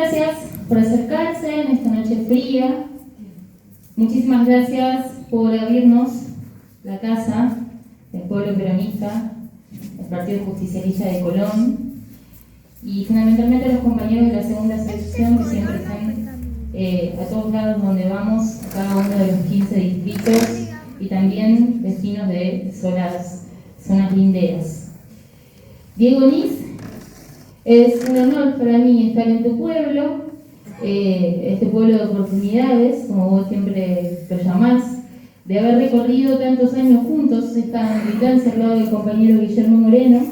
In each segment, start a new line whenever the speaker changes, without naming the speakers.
gracias por acercarse en esta noche fría. Muchísimas gracias por abrirnos la casa del pueblo peronista, el Partido Justicialista de Colón, y fundamentalmente a los compañeros de la segunda sección que siempre están a todos lados donde vamos, a cada uno de los 15 distritos, y también vecinos de zonas linderas. Diego Nis, es un honor para mí estar en tu pueblo, este pueblo de oportunidades, como vos siempre lo llamás, de haber recorrido tantos años juntos esta militancia al lado del compañero Guillermo Moreno.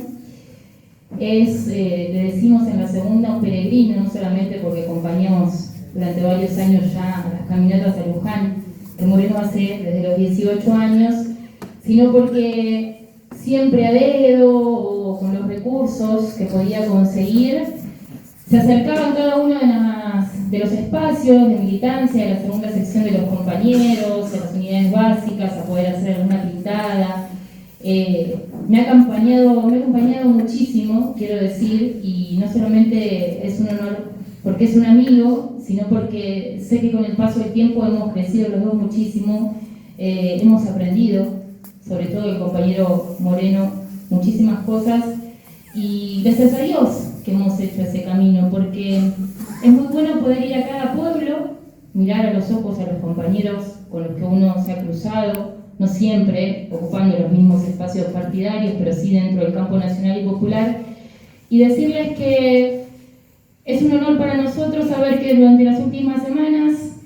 Le decimos en la segunda un peregrino, no solamente porque acompañamos durante varios años ya las caminatas a Luján, el Moreno hace desde los 18 años, sino porque siempre a dedo o con los recursos que podía conseguir, se acercaba a cada uno de los espacios de militancia, de la segunda sección de los compañeros, de las unidades básicas, a poder hacer alguna pintada. Me ha acompañado muchísimo, quiero decir, y no solamente es un honor porque es un amigo, sino porque sé que con el paso del tiempo hemos crecido los dos muchísimo, hemos aprendido, sobre todo el compañero Moreno, muchísimas cosas, y gracias a Dios que hemos hecho ese camino, porque es muy bueno poder ir a cada pueblo, mirar a los ojos a los compañeros con los que uno se ha cruzado, no siempre ocupando los mismos espacios partidarios, pero sí dentro del campo nacional y popular, y decirles que es un honor para nosotros saber que durante las últimas semanas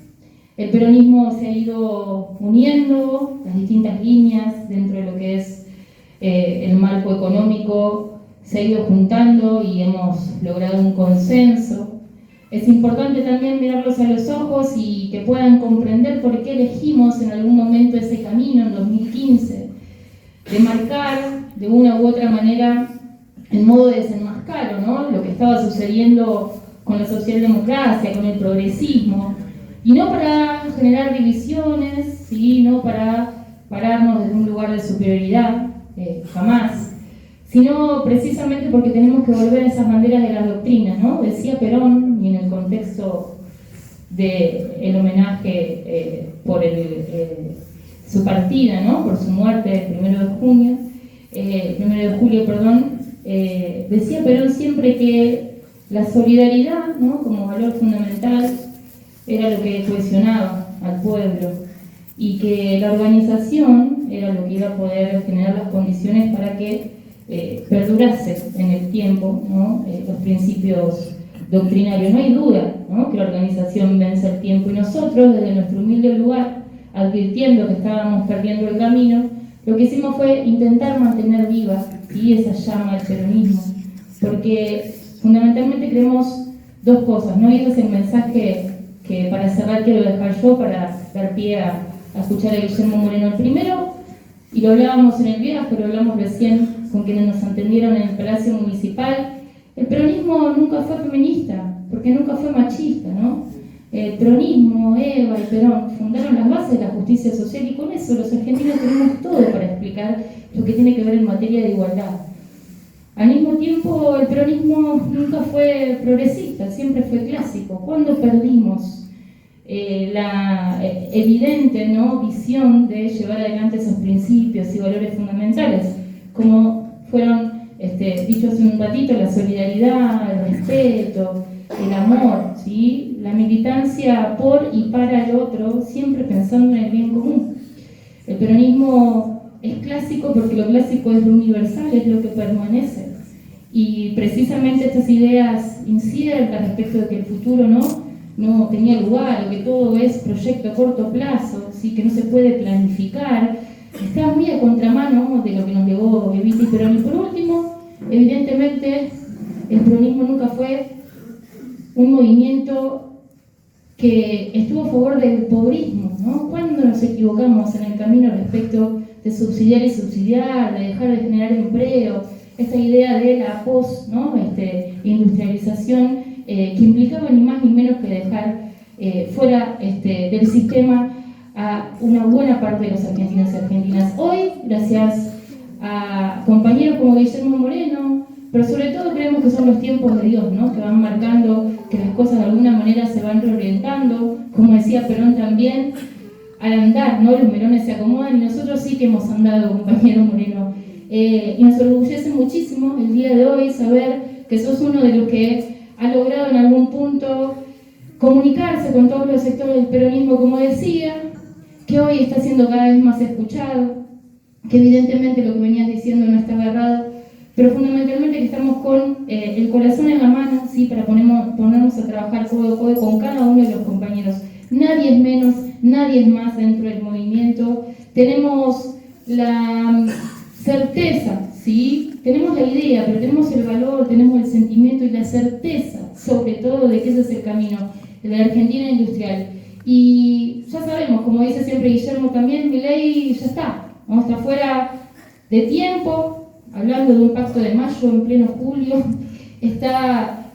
el peronismo se ha ido uniendo, las distintas líneas dentro de lo que es el marco económico se ha ido juntando y hemos logrado un consenso. Es importante también mirarlos a los ojos y que puedan comprender por qué elegimos en algún momento ese camino en 2015, de marcar de una u otra manera el modo de desenmascaro, ¿no? Lo que estaba sucediendo con la socialdemocracia, con el progresismo, y no para generar divisiones, ¿sí? No para pararnos desde un lugar de superioridad, jamás, sino precisamente porque tenemos que volver a esas banderas de las doctrinas, ¿no? Decía Perón, y en el contexto del homenaje por su partida, ¿no? Por su muerte el 1 de julio, decía Perón siempre que la solidaridad, ¿no? Como valor fundamental era lo que cohesionaba al pueblo y que la organización era lo que iba a poder generar las condiciones para que perdurase en el tiempo, ¿no? Los principios doctrinarios. No hay duda, ¿no? Que la organización vence el tiempo, y nosotros desde nuestro humilde lugar, advirtiendo que estábamos perdiendo el camino, lo que hicimos fue intentar mantener viva, ¿sí? Esa llama del peronismo, porque fundamentalmente creemos dos cosas, ¿no? Y ese es el mensaje que para cerrar quiero dejar yo para dar pie a escuchar a Guillermo Moreno. El primero, y lo hablábamos en el viaje, lo hablamos recién con quienes nos atendieron en el Palacio Municipal, el peronismo nunca fue feminista, porque nunca fue machista, ¿no? El peronismo, Eva y Perón fundaron las bases de la justicia social, y con eso los argentinos tenemos todo para explicar lo que tiene que ver en materia de igualdad. Al mismo tiempo, el peronismo nunca fue progresista, siempre fue clásico. ¿Cuándo perdimos la evidente, ¿no? visión de llevar adelante esos principios y valores fundamentales, como fueron dichos hace un ratito, la solidaridad, el respeto, el amor, ¿sí? La militancia por y para el otro, siempre pensando en el bien común? El peronismo es clásico porque lo clásico es lo universal, es lo que permanece, y precisamente estas ideas inciertas respecto de que el futuro no tenía lugar, o que todo es proyecto a corto plazo, ¿sí? Que no se puede planificar, está muy a contramano de lo que nos legó Evita y Perón. Y por último, evidentemente, el peronismo nunca fue un movimiento que estuvo a favor del pobrismo, ¿no? ¿Cuándo nos equivocamos en el camino respecto de subsidiar y subsidiar, de dejar de generar empleo, esta idea de la industrialización que implicaba ni más ni menos que dejar fuera del sistema a una buena parte de los argentinos y argentinas? Hoy, gracias a compañeros como Guillermo Moreno, pero sobre todo creemos que son los tiempos de Dios, ¿no? Que van marcando que las cosas de alguna manera se van reorientando, como decía Perón también, al andar, ¿no? Los melones se acomodan y nosotros sí que hemos andado, compañero Moreno. Y nos enorgullece muchísimo el día de hoy saber que sos uno de los que ha logrado en algún punto comunicarse con todos los sectores del peronismo, como decía, que hoy está siendo cada vez más escuchado, que evidentemente lo que venías diciendo no estaba errado, pero fundamentalmente que estamos con el corazón en la mano, ¿sí? Para ponernos a trabajar codo a codo con cada uno de los compañeros. Nadie es menos, nadie es más dentro del movimiento. Tenemos la certeza, ¿sí? Tenemos la idea, pero tenemos el valor, tenemos el sentimiento y la certeza, sobre todo, de que ese es el camino de la Argentina industrial. Y ya sabemos, como dice siempre Guillermo también, Milei ya está, ¿no? Está fuera de tiempo, hablando de un pacto de mayo en pleno julio, está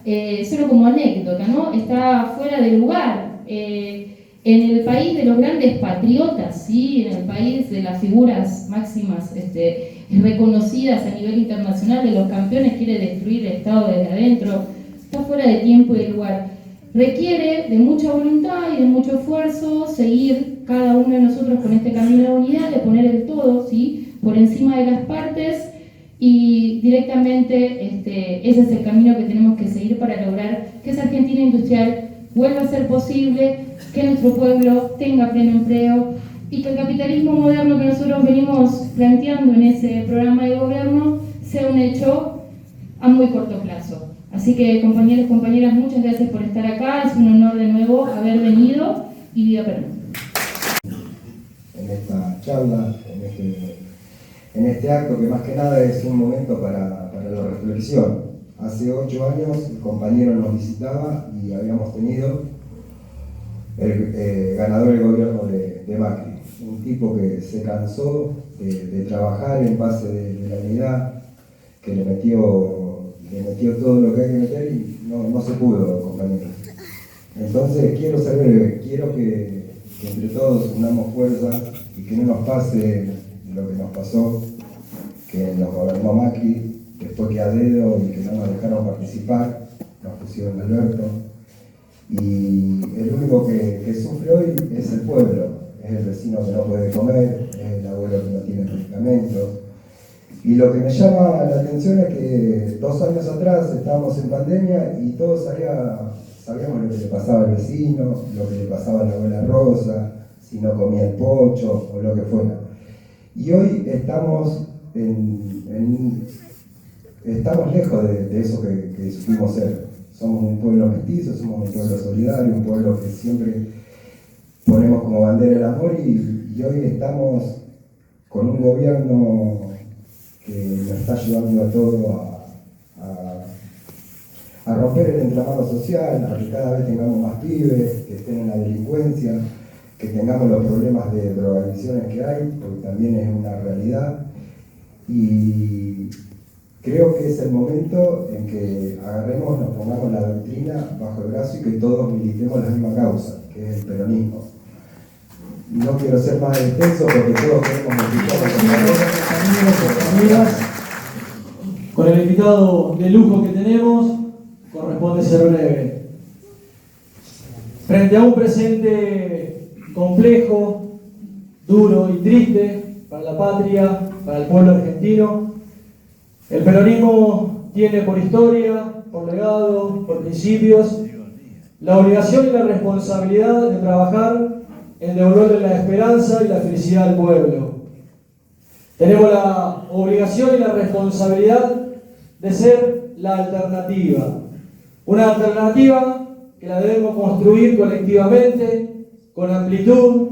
solo como anécdota, ¿no? Está fuera de lugar. En el país de los grandes patriotas, ¿sí? En el país de las figuras máximas reconocidas a nivel internacional, de los campeones, quiere destruir el Estado desde adentro. Está fuera de tiempo y de lugar. Requiere de mucha voluntad y de mucho esfuerzo seguir cada uno de nosotros con este camino de la unidad, de poner el todo, ¿sí? Por encima de las partes, y directamente ese es el camino que tenemos que seguir para lograr que esa Argentina industrial vuelva a ser posible, que nuestro pueblo tenga pleno empleo y que el capitalismo moderno que nosotros venimos planteando en ese programa de gobierno sea un hecho a muy corto plazo. Así que, compañeros y compañeras, muchas gracias por estar acá. Es un honor de nuevo haber venido y viva Perú.
En esta charla, en este acto que más que nada es un momento para la reflexión. Hace 8 años el compañero nos visitaba y habíamos tenido el ganador del gobierno de Macri, un tipo que se cansó de trabajar en base de la unidad, que le metió todo lo que hay que meter y no se pudo, compañeros. Entonces quiero ser breve, quiero que entre todos unamos fuerzas y que no nos pase lo que nos pasó, que nos gobernó Macri, después que a dedo y que no nos dejaron participar, nos pusieron Alberto. Y el único que sufre hoy es el pueblo, es el vecino que no puede comer, es el abuelo que no tiene medicamentos. Y lo que me llama la atención es que 2 años atrás estábamos en pandemia y todos sabíamos lo que le pasaba al vecino, lo que le pasaba a la abuela Rosa, si no comía el pocho o lo que fuera. Y hoy estamos lejos de eso que supimos ser. Somos un pueblo mestizo, somos un pueblo solidario, un pueblo que siempre ponemos como bandera el amor y hoy estamos con un gobierno que nos está ayudando a todos a romper el entramado social, a que cada vez tengamos más pibes, que estén en la delincuencia, que tengamos los problemas de drogadicciones que hay, porque también es una realidad. Y creo que es el momento en que agarremos, nos pongamos la doctrina bajo el brazo y que todos militemos la misma causa, que es el peronismo. No quiero ser más extenso porque todos queremos
compañeras. Con el invitado de lujo que tenemos, corresponde ser breve. Frente a un presente complejo, duro y triste para la patria, para el pueblo argentino, el peronismo tiene por historia, por legado, por principios, la obligación y la responsabilidad de trabajar en devolverle la esperanza y la felicidad al pueblo. Tenemos la obligación y la responsabilidad de ser la alternativa. Una alternativa que la debemos construir colectivamente, con amplitud,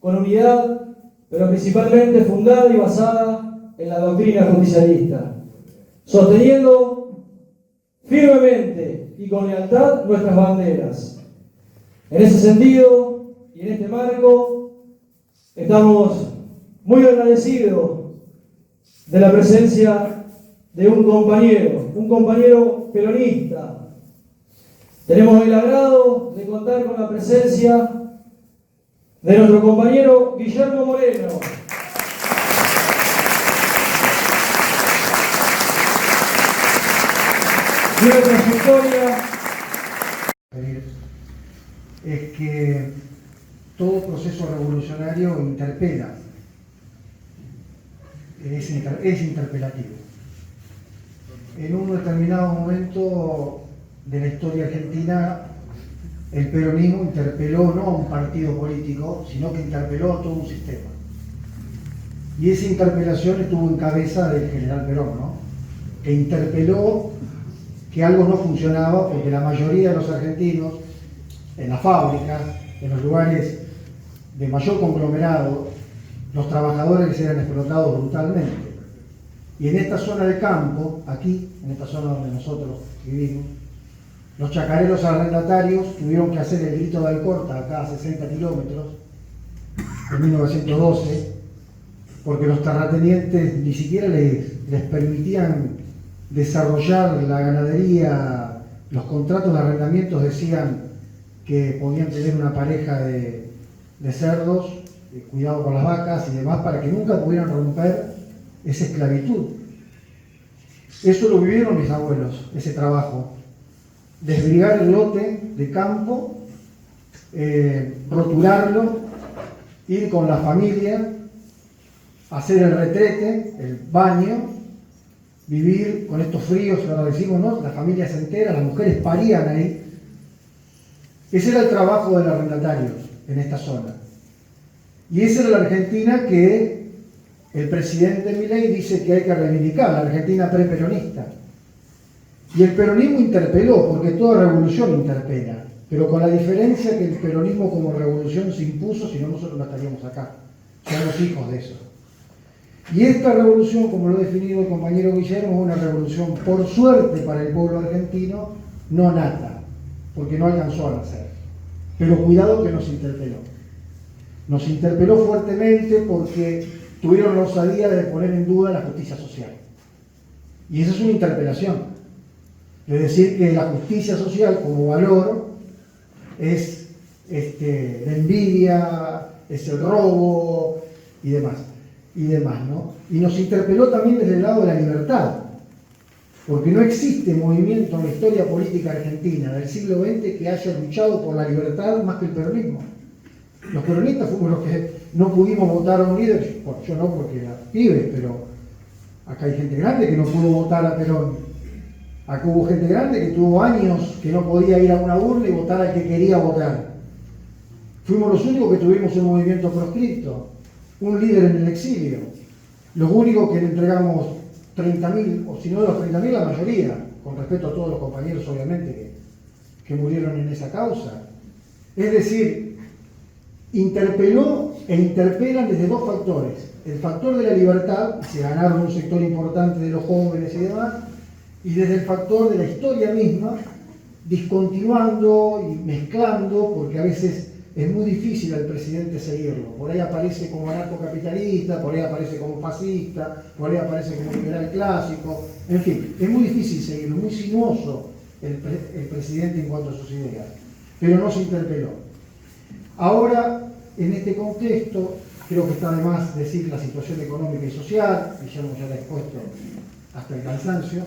con unidad, pero principalmente fundada y basada en la doctrina justicialista, sosteniendo firmemente y con lealtad nuestras banderas. En ese sentido y en este marco, estamos muy agradecidos de la presencia de un compañero peronista. Tenemos el agrado de contar con la presencia de nuestro compañero Guillermo Moreno. Tiene trayectoria.
Es que todo proceso revolucionario interpela, es interpelativo. En un determinado momento de la historia argentina, el peronismo interpeló no a un partido político, sino que interpeló a todo un sistema. Y esa interpelación estuvo en cabeza del general Perón, ¿no? Que interpeló que algo no funcionaba porque la mayoría de los argentinos, en las fábricas, en los lugares de mayor conglomerado, los trabajadores eran explotados brutalmente. Y en esta zona de campo, aquí, en esta zona donde nosotros vivimos, los chacareros arrendatarios tuvieron que hacer el grito de Alcorta, acá a 60 kilómetros, en 1912, porque los terratenientes ni siquiera les permitían desarrollar la ganadería. Los contratos de arrendamientos decían que podían tener una pareja de cerdos, cuidado con las vacas y demás, para que nunca pudieran romper esa esclavitud. Eso lo vivieron mis abuelos, ese trabajo. Desbrigar el lote de campo, roturarlo, ir con la familia, hacer el retrete, el baño, vivir con estos fríos, ahora decimos, ¿no? Las familias enteras, las mujeres parían ahí. Ese era el trabajo del arrendatario en esta zona. Y esa era la Argentina que el presidente Milei dice que hay que reivindicar, la Argentina preperonista. Y el peronismo interpeló, porque toda revolución interpela, pero con la diferencia que el peronismo como revolución se impuso, si no nosotros no estaríamos acá. Somos hijos de eso. Y esta revolución, como lo ha definido el compañero Guillermo, es una revolución, por suerte para el pueblo argentino, no nata, porque no alcanzó a nacer. Pero cuidado que nos interpeló. Nos interpeló fuertemente porque tuvieron la osadía de poner en duda la justicia social. Y esa es una interpelación. Es decir, que la justicia social como valor es la envidia, es el robo y demás, ¿no? Y nos interpeló también desde el lado de la libertad, porque no existe movimiento en la historia política argentina del siglo XX que haya luchado por la libertad más que el peronismo. Los peronistas fuimos los que no pudimos votar a un líder, bueno, yo no porque era pibe, pero acá hay gente grande que no pudo votar a Perón. Acá hubo gente grande que tuvo años que no podía ir a una urna y votar al que quería votar. Fuimos los únicos que tuvimos un movimiento proscripto, un líder en el exilio. Los únicos que le entregamos 30.000, o si no de los 30.000, la mayoría, con respeto a todos los compañeros, obviamente, que murieron en esa causa. Es decir, interpeló e interpelan desde dos factores. El factor de la libertad, y se ganaron un sector importante de los jóvenes y demás, y desde el factor de la historia misma, discontinuando y mezclando, porque a veces es muy difícil al presidente seguirlo. Por ahí aparece como anarcocapitalista, por ahí aparece como fascista, por ahí aparece como liberal clásico, en fin, es muy difícil seguirlo, muy sinuoso el presidente en cuanto a sus ideas, pero no se interpeló. Ahora, en este contexto, creo que está de más decir la situación económica y social, Guillermo ya la ha expuesto hasta el cansancio.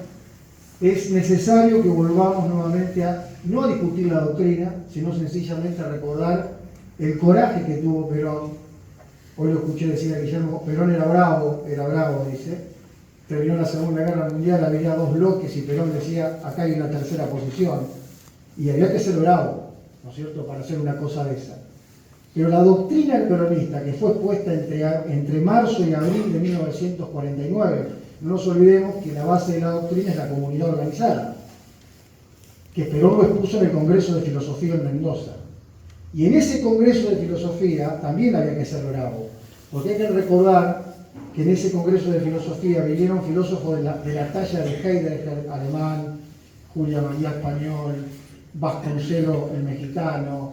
Es necesario que volvamos nuevamente no a discutir la doctrina, sino sencillamente a recordar el coraje que tuvo Perón. Hoy lo escuché decir a Guillermo, Perón era bravo, dice. Terminó la Segunda Guerra Mundial, había dos bloques y Perón decía, acá hay una tercera posición. Y había que ser bravo, ¿no es cierto?, para hacer una cosa de esa. Pero la doctrina peronista que fue puesta entre marzo y abril de 1949, no nos olvidemos que la base de la doctrina es la comunidad organizada, que Perón lo expuso en el Congreso de Filosofía en Mendoza. Y en ese Congreso de Filosofía también había que ser bravo, porque hay que recordar que en ese Congreso de Filosofía vinieron filósofos de la talla de Heidegger, alemán, Julia María español, Vasconcelos el mexicano,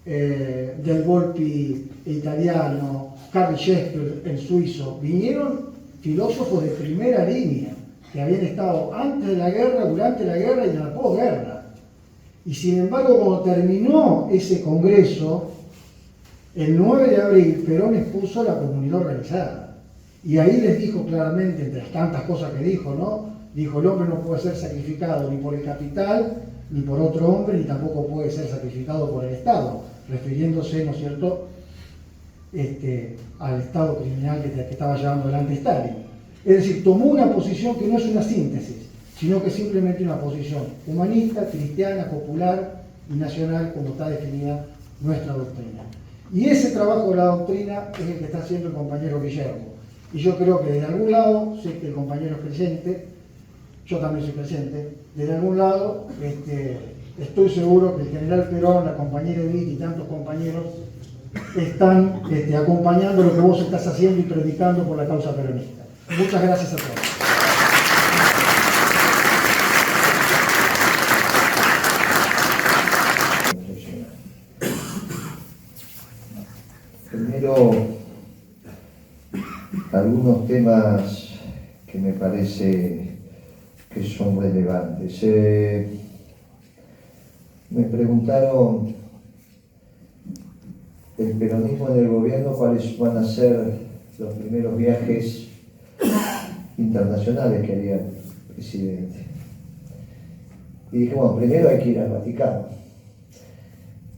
Del Volpi italiano, Carl Scheffer el suizo. Vinieron filósofos de primera línea, que habían estado antes de la guerra, durante la guerra y en la posguerra. Y sin embargo, cuando terminó ese congreso, el 9 de abril, Perón expuso la comunidad organizada. Y ahí les dijo claramente, entre las tantas cosas que dijo, ¿no?, dijo: el hombre no puede ser sacrificado ni por el capital, ni por otro hombre, ni tampoco puede ser sacrificado por el Estado, refiriéndose, ¿no es cierto?, al Estado criminal que estaba llevando adelante Stalin. Es decir, tomó una posición que no es una síntesis, sino que es simplemente una posición humanista, cristiana, popular y nacional, como está definida nuestra doctrina. Y ese trabajo de la doctrina es el que está haciendo el compañero Guillermo. Y yo creo que desde algún lado, sé que el compañero es creyente, yo también soy creyente, desde algún lado estoy seguro que el general Perón, la compañera Edith y tantos compañeros están acompañando lo que vos estás haciendo y predicando por la causa peronista. Muchas gracias a todos.
Primero, algunos temas que me parece que son relevantes. Me preguntaron, el peronismo en el gobierno, cuáles van a ser los primeros viajes internacionales que haría el presidente. Y dije, bueno, primero hay que ir al Vaticano,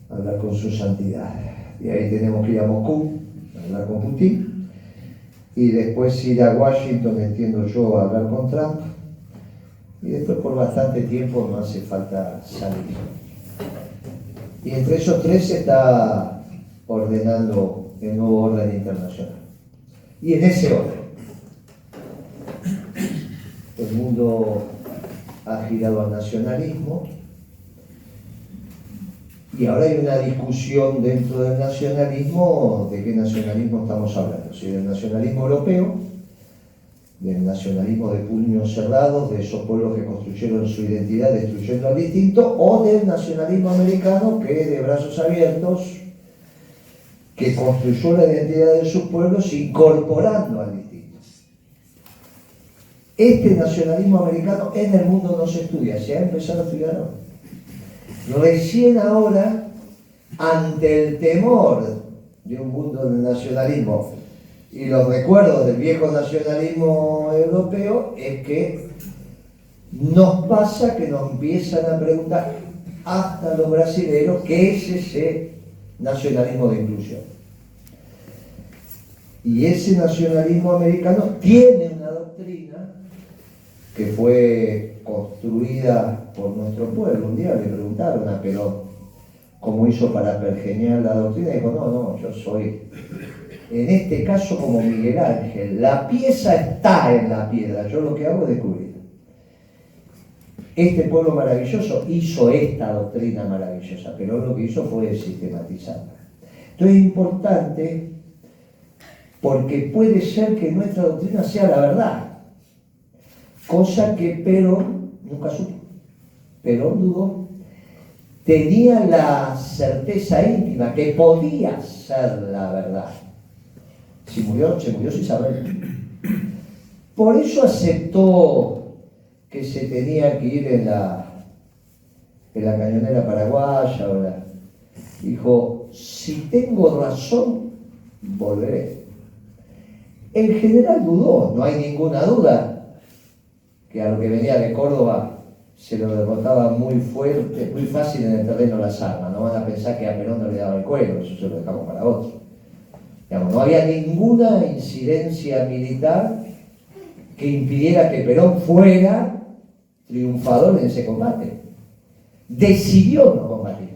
a hablar con su santidad. Y ahí tenemos que ir a Moscú, a hablar con Putin, y después ir a Washington, entiendo yo, a hablar con Trump, y después por bastante tiempo no hace falta salir. Y entre esos tres se está ordenando el nuevo orden internacional. Y en ese orden, el mundo ha girado al nacionalismo, y ahora hay una discusión dentro del nacionalismo, de qué nacionalismo estamos hablando, si del nacionalismo europeo, del nacionalismo de puños cerrados, de esos pueblos que construyeron su identidad destruyendo al distinto, o del nacionalismo americano, que de brazos abiertos, que construyó la identidad de sus pueblos incorporando al distinto. Este nacionalismo americano en el mundo no se estudia, se ha empezado a estudiar ahora. Recién ahora, ante el temor de un mundo del nacionalismo y los recuerdos del viejo nacionalismo europeo, es que nos pasa que nos empiezan a preguntar, hasta los brasileños, qué es ese nacionalismo de inclusión. Y ese nacionalismo americano tiene una doctrina que fue construida por nuestro pueblo. Un día le preguntaron a Perón cómo hizo para pergeñar la doctrina, y dijo, no, yo soy, en este caso, como Miguel Ángel, la pieza está en la piedra, yo lo que hago es descubrir. Este pueblo maravilloso hizo esta doctrina maravillosa, pero lo que hizo fue sistematizarla. Entonces es importante, porque puede ser que nuestra doctrina sea la verdad, cosa que Perón nunca supo. Perón dudó, tenía la certeza íntima que podía ser la verdad. Se murió sin saber. Por eso aceptó que se tenía que ir en la cañonera paraguaya. Dijo, si tengo razón, volveré. El general dudó, no hay ninguna duda que a lo que venía de Córdoba se lo derrotaba muy fuerte, muy fácil en el terreno de las armas. No van a pensar que a Perón no le daba el cuero, eso se lo dejamos para otros. Digamos, no había ninguna incidencia militar que impidiera que Perón fuera triunfador en ese combate. Decidió no combatir.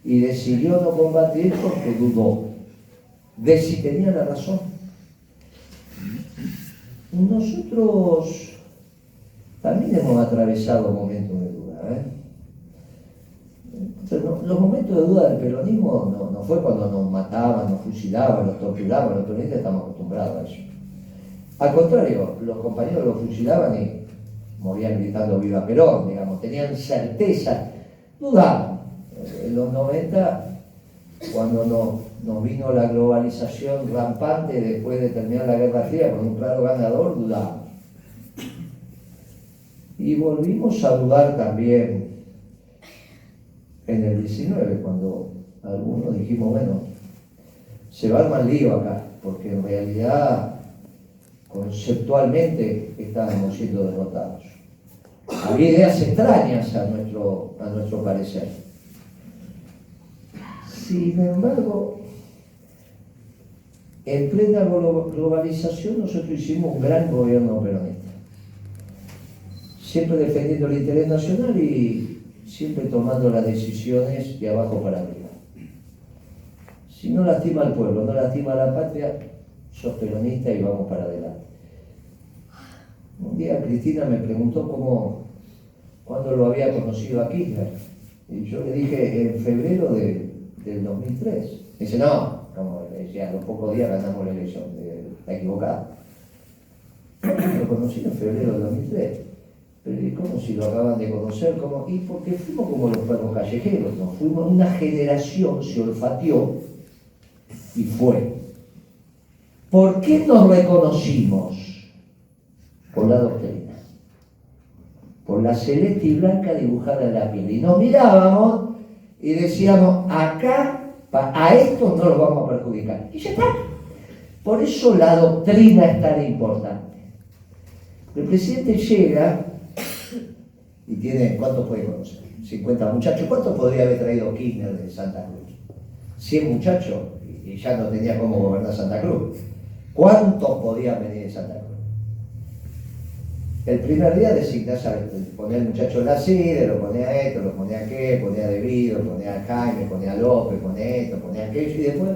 Y decidió no combatir porque dudó de si tenía la razón. Nosotros también hemos atravesado momentos de duda. Entonces, los momentos de duda del peronismo no fue cuando nos mataban, nos fusilaban, nos torturaban. Los peronistas estamos acostumbrados a eso. Al contrario, los compañeros los fusilaban y morían gritando viva Perón, digamos, tenían certeza, dudaban. En los 90, cuando nos vino la globalización rampante después de terminar la Guerra Fría con un claro ganador, dudábamos. Y volvimos a dudar también en el 19, cuando algunos dijimos, bueno, se va a armar lío acá, porque en realidad conceptualmente estábamos siendo derrotados. Había ideas extrañas a nuestro parecer. Sin embargo, en plena globalización nosotros hicimos un gran gobierno peronista, siempre defendiendo el interés nacional y siempre tomando las decisiones de abajo para arriba. Si no lastima al pueblo, no lastima a la patria, sos peronista y vamos para adelante. Un día Cristina me preguntó cuándo lo había conocido a Kirchner, y yo le dije en febrero del 2003. Dice, no, como le decía, a los pocos días ganamos la elección, está equivocado. Lo conocí en febrero del 2003. Pero ¿y cómo si lo acaban de conocer? ¿Cómo? Y porque fuimos como los perros callejeros, ¿no? Fuimos una generación, se olfateó y fue. ¿Por qué nos reconocimos? Por la doctrina, por la celeste y blanca dibujada en la piel. Y nos mirábamos y decíamos, acá, a esto no los vamos a perjudicar. Y ya está. Por eso la doctrina es tan importante. El presidente llega y tiene, ¿cuántos puede conocer? 50 muchachos. ¿Cuántos podría haber traído Kirchner de Santa Cruz? 100 muchachos y ya no tenía cómo gobernar Santa Cruz. ¿Cuántos podían venir de Santa Cruz? El primer día designás a poner al muchacho en la CIDE, lo ponía a esto, lo ponía a qué, ponía a De Vito, ponía a Jaime, ponía a López, ponía esto, ponía aquello, y después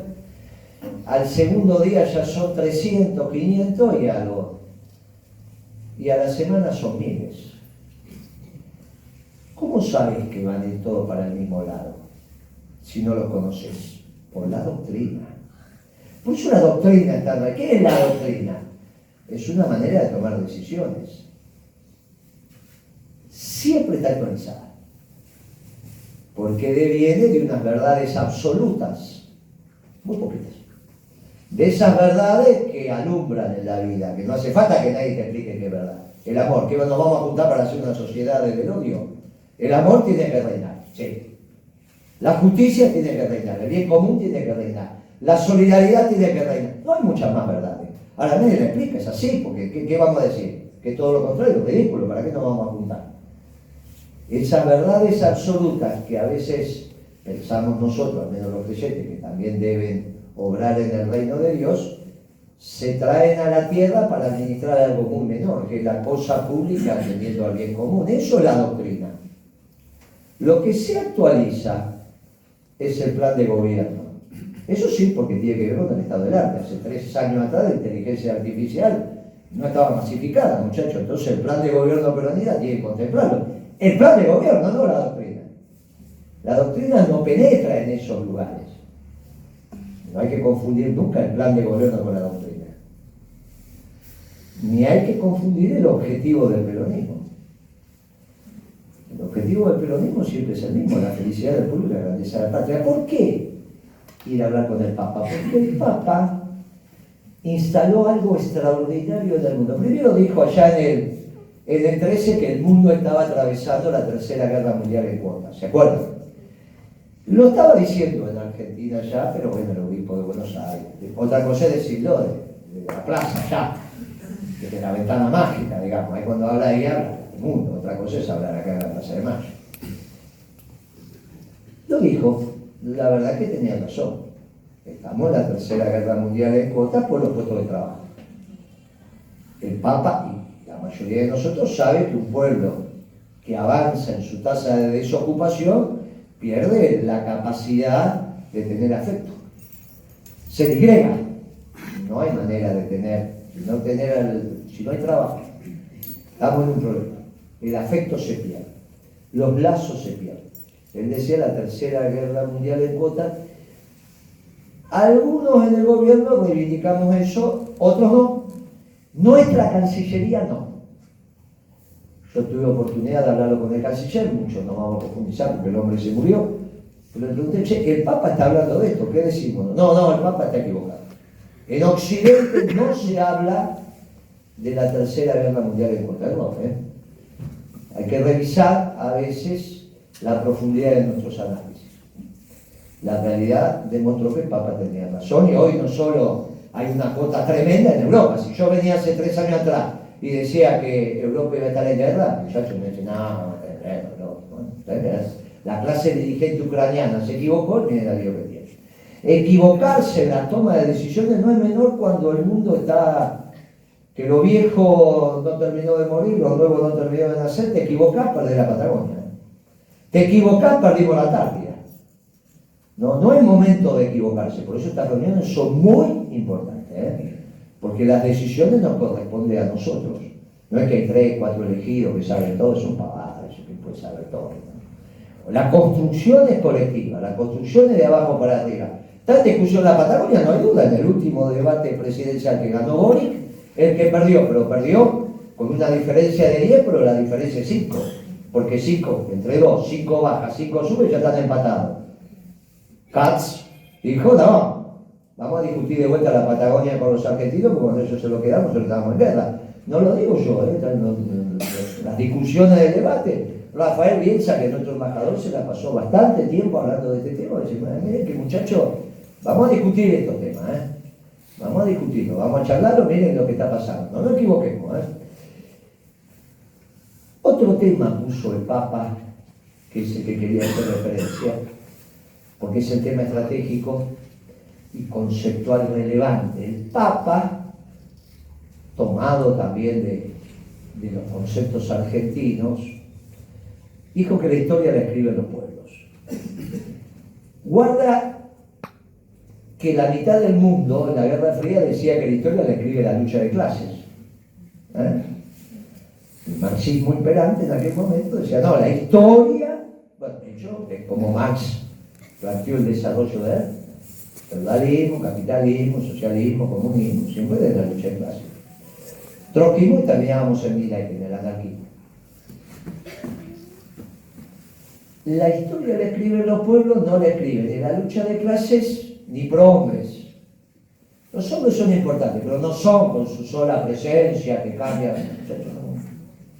al segundo día ya son 300, 500 y a la semana son miles. ¿Cómo sabes que van a ir todos para el mismo lado si no los conoces? Por la doctrina. Por eso la doctrina está. ¿Qué es la doctrina? Es una manera de tomar decisiones. Siempre está actualizada. Porque deviene de unas verdades absolutas, muy poquitas. De esas verdades que alumbran en la vida, que no hace falta que nadie te explique qué es verdad. El amor, que nos vamos a juntar para hacer una sociedad del odio. El amor tiene que reinar, sí. La justicia tiene que reinar, el bien común tiene que reinar, la solidaridad tiene que reinar. No hay muchas más verdades. Ahora nadie le explica, es así, porque ¿qué vamos a decir? Que todo lo contrario, ridículo, ¿para qué nos vamos a juntar? Esas verdades absolutas que a veces pensamos nosotros, al menos los creyentes, que también deben obrar en el reino de Dios, se traen a la tierra para administrar algo muy menor, que es la cosa pública atendiendo al bien común. Eso es la doctrina. Lo que se actualiza es el plan de gobierno. Eso sí, porque tiene que ver con el estado del arte. Hace 3 años atrás la inteligencia artificial no estaba masificada, muchachos. Entonces el plan de gobierno peronista tiene que contemplarlo. El plan de gobierno, no la doctrina. La doctrina no penetra en esos lugares. No hay que confundir nunca el plan de gobierno con la doctrina. Ni hay que confundir el objetivo del peronismo. El objetivo del peronismo siempre es el mismo, la felicidad del pueblo y la grandeza de la patria. ¿Por qué ir a hablar con el Papa? Porque el Papa instaló algo extraordinario en el mundo. Primero dijo allá en el 13 que el mundo estaba atravesando la Tercera Guerra Mundial en cuotas. ¿Se acuerdan? Lo estaba diciendo en Argentina ya, pero bueno, el obispo de Buenos Aires. Otra cosa es decirlo de la plaza ya, de la ventana mágica, digamos. Ahí cuando habla ahí habla del mundo. Otra cosa es hablar acá en la Plaza de Mayo. Lo dijo, la verdad que tenía razón. Estamos en la Tercera Guerra Mundial en cuotas por los puestos de trabajo. El Papa y la mayoría de nosotros sabe que un pueblo que avanza en su tasa de desocupación pierde la capacidad de tener afecto. Se disgrega. No hay manera de tener, si no hay trabajo, estamos en un problema. El afecto se pierde, los lazos se pierden. Él decía la Tercera Guerra Mundial en cuotas. Algunos en el gobierno reivindicamos eso, otros no. Nuestra Cancillería no. Yo tuve oportunidad de hablarlo con el canciller, mucho no vamos a profundizar porque el hombre se murió. Pero le pregunté, che, el Papa está hablando de esto, ¿qué decimos? No, el Papa está equivocado. En Occidente no se habla de la Tercera Guerra Mundial en cuotas, no, Hay que revisar a veces la profundidad de nuestros análisis. La realidad demostró que el Papa tenía razón y hoy no solo hay una cuota tremenda en Europa. Si yo venía hace 3 años atrás y decía que Europa iba a estar en guerra, muchachos me decían, no, la clase dirigente ucraniana se equivocó, ni era Dios que tiene. Equivocarse en la toma de decisiones no es menor cuando el mundo está, que lo viejo no terminó de morir, lo nuevo no terminó de nacer. Te equivocás, perdés la Patagonia. Te equivocás, perdimos la Antártida. No es momento de equivocarse, por eso estas reuniones son muy importantes, porque las decisiones nos corresponden a nosotros. No es que hay 3, 4 elegidos que saben todo, son pavadas, eso que puede saber todo, ¿no? La construcción es colectiva, la construcción es de abajo para arriba. Tal discusión en la Patagonia, no hay duda, en el último debate presidencial que ganó Boric, el que perdió, pero perdió con una diferencia de 10, pero la diferencia es 5, porque 5, entre 2, 5 baja, 5 sube, ya están empatados. Katz dijo, no, vamos a discutir de vuelta la Patagonia con los argentinos, porque cuando ellos se lo quedaron, nosotros estábamos en guerra. No lo digo yo, las discusiones del debate. Rafael Bielsa, que es nuestro embajador, se la pasó bastante tiempo hablando de este tema. Dice, miren que muchachos, vamos a discutir estos temas, vamos a discutirlo, vamos a charlarlo, miren lo que está pasando. No nos equivoquemos, Otro tema puso el Papa, que es el que quería hacer referencia, porque es el tema estratégico y conceptual relevante. El Papa, tomado también de los conceptos argentinos, dijo que la historia la escriben los pueblos. Guarda que la mitad del mundo en la Guerra Fría decía que la historia la escribe la lucha de clases. El marxismo imperante en aquel momento decía, no, la historia, bueno, de hecho, es como Marx planteó el desarrollo de feudalismo, capitalismo, socialismo, comunismo, siempre de la lucha de clases. Trotsquismo y terminábamos en Milei, en el anarquismo. La historia la escriben los pueblos, no la escriben ni la lucha de clases ni prohombres. Los hombres son importantes, pero no son con su sola presencia que cambian.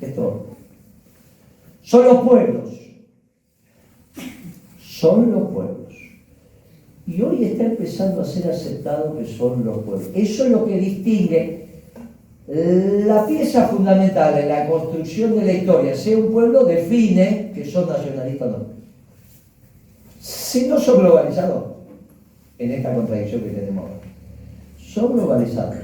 Esto. Son los pueblos. Son los pueblos. Y hoy está empezando a ser aceptado que son los pueblos. Eso es lo que distingue la pieza fundamental en la construcción de la historia. Sea un pueblo, define que son nacionalistas o no. Si no son globalizados, en esta contradicción que tenemos ahora, son globalizados.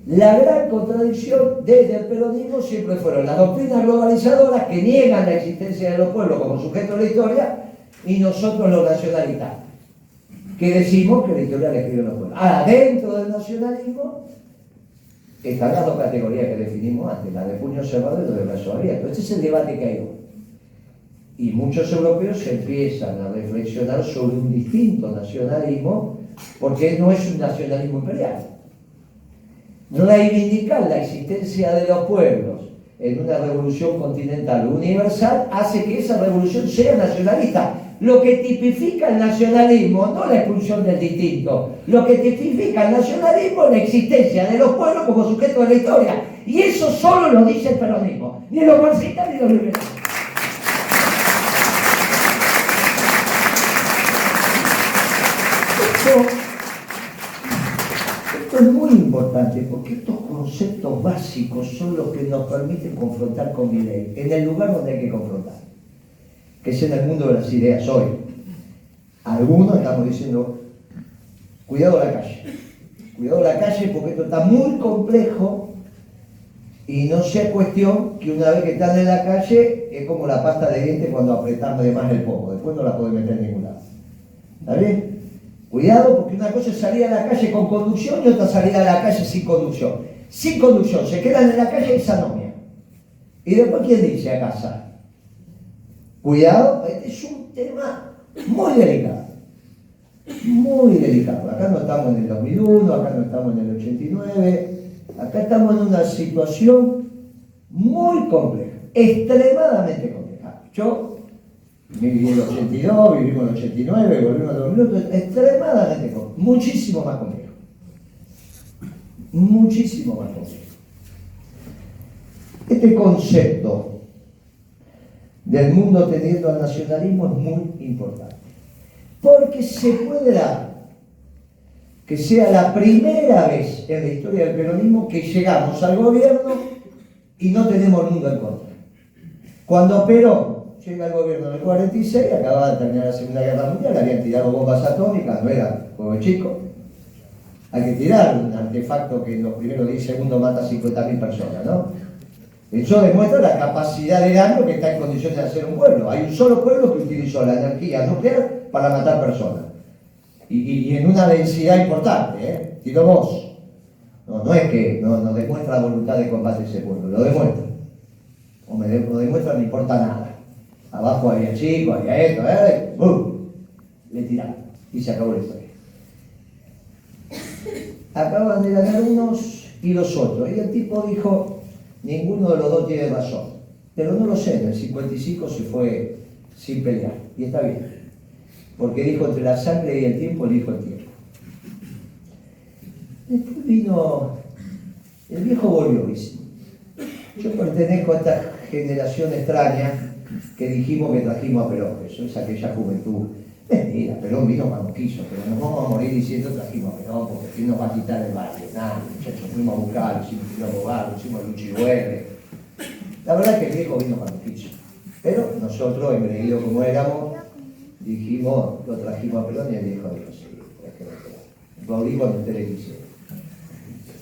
La gran contradicción desde el peronismo siempre fueron las doctrinas globalizadoras que niegan la existencia de los pueblos como sujetos de la historia y nosotros los nacionalistas, que decimos que la historia la escriben los pueblos. Ahora, dentro del nacionalismo están las 2 categorías que definimos antes, la de puño cerrado y la de brazo abierto. Este es el debate que hay hoy. Y muchos europeos empiezan a reflexionar sobre un distinto nacionalismo, porque no es un nacionalismo imperial. Reivindicar la existencia de los pueblos en una revolución continental universal hace que esa revolución sea nacionalista. Lo que tipifica el nacionalismo, no la expulsión del distinto, lo que tipifica el nacionalismo es la existencia de los pueblos como sujetos de la historia. Y eso solo lo dice el peronismo, ni los marxistas ni los liberales. Esto es muy importante porque estos conceptos básicos son los que nos permiten confrontar con Milei en el lugar donde hay que confrontar, que es en el mundo de las ideas hoy. Algunos estamos diciendo, cuidado la calle porque esto está muy complejo y no sea cuestión que una vez que están en la calle es como la pasta de dientes cuando apretamos de más el pomo, después no la podés meter en ningún lado. ¿Está bien? Cuidado, porque una cosa es salir a la calle con conducción y otra salir a la calle sin conducción. Sin conducción, se quedan en la calle y se anomian. Y después, ¿quién dice a casa? Cuidado, este es un tema muy delicado. Muy delicado. Acá no estamos en el 2001, acá no estamos en el 89, acá estamos en una situación muy compleja, extremadamente compleja. Yo viví en el 82, vivimos en el 89, volvimos en el 2001, extremadamente complejo, muchísimo más complejo. Muchísimo más complejo. Este concepto del mundo teniendo al nacionalismo es muy importante, porque se puede dar que sea la primera vez en la historia del peronismo que llegamos al gobierno y no tenemos nunca en contra. Cuando Perón llega al gobierno en el 46, acababa de terminar la Segunda Guerra Mundial, le habían tirado bombas atómicas, no era juego chico. Hay que tirar un artefacto que en los primeros 10 segundos mata a 50.000 personas, ¿no? Eso demuestra la capacidad de daño que está en condiciones de hacer un pueblo. Hay un solo pueblo que utilizó la energía nuclear para matar personas. Y en una densidad importante, ¿eh? Tiró vos. No es que no demuestra la voluntad de combate ese pueblo, lo demuestra. O lo demuestra, no importa nada. Abajo había chicos, había esto, le tiraron y se acabó la historia. Acaban de ganar unos y los otros. Y el tipo dijo, ninguno de los dos tiene razón. Pero no lo sé, en el 55 se fue sin pelear. Y está bien. Porque dijo, entre la sangre y el tiempo, elijo el tiempo. Después vino, el viejo volvió, dice. Yo pertenezco a esta generación extraña que dijimos que trajimos a Perón. Eso es aquella juventud. Mentira, Perón vino cuando quiso, pero nos vamos a morir diciendo trajimos a Perón, porque ¿quién nos va a quitar el barrio? Nada, muchachos, fuimos a buscar, hicimos un abogado, hicimos Luchihuele. La verdad es que el viejo vino cuando quiso. Pero nosotros, engreídos como éramos, dijimos, lo trajimos a Perón y el viejo dijo, sí, es que lo digo cuando usted le quisiera.